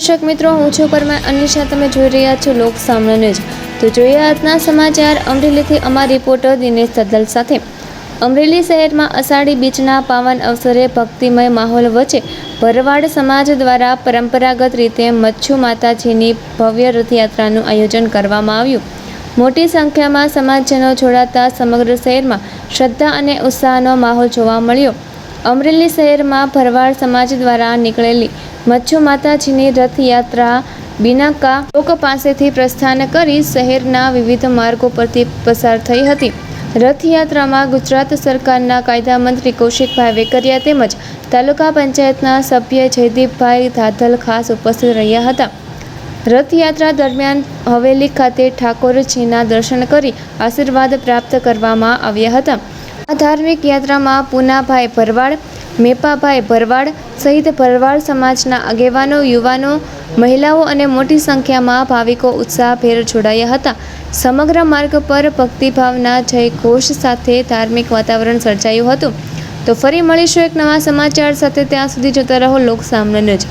દર્શક મિત્રો, હું છું પરમાર અનિશા. તમે જોઈ રહ્યા છો લોક સામનો ન્યૂઝ. તો જોઈએ આજના સમાચાર. અમરેલીથી અમારા રિપોર્ટર દિનેશ તદ્દલ સાથે. અમરેલી શહેરમાં અષાઢી બીજના પાવન અવસરે ભક્તિમય માહોલ વચ્ચે ભરવાડ સમાજ દ્વારા પરંપરાગત રીતે મચ્છુ માતાજીની ભવ્ય રથયાત્રાનું આયોજન કરવામાં આવ્યું. મોટી સંખ્યામાં સમાજજનો જોડાતા સમગ્ર શહેરમાં શ્રદ્ધા અને ઉત્સાહનો માહોલ જોવા મળ્યો. અમરેલી શહેરમાં ભરવાડ સમાજ દ્વારા નીકળેલી મચ્છુ માતાજીની રથયાત્રા બિનાકા ચોક પાસેથી પ્રસ્થાન કરી શહેરના વિવિધ માર્ગો પરથી પસાર થઈ હતી. રથયાત્રામાં ગુજરાત સરકારના કાયદા મંત્રી કૌશિકભાઈ વેકરિયા તેમજ તાલુકા પંચાયતના સભ્ય જયદીપભાઈ ધાધલ ખાસ ઉપસ્થિત રહ્યા હતા. રથયાત્રા દરમિયાન હવેલી ખાતે ઠાકોરજીના દર્શન કરી આશીર્વાદ પ્રાપ્ત કરવામાં આવ્યા હતા. આ ધાર્મિક યાત્રામાં પૂનાભાઈ ભરવાડ, મેપાભાઈ ભરવાડ સહિત ભરવાડ સમાજના આગેવાનો, યુવાનો, મહિલાઓ અને મોટી સંખ્યામાં ભાવિકો ઉત્સાહભેર જોડાયા હતા. સમગ્ર માર્ગ પર ભક્તિભાવના જયઘોષ સાથે ધાર્મિક વાતાવરણ સર્જાયું હતું. તો ફરી મળીશું એક નવા સમાચાર સાથે. ત્યાં સુધી જોતા રહો લોક સામનો ન્યૂઝ.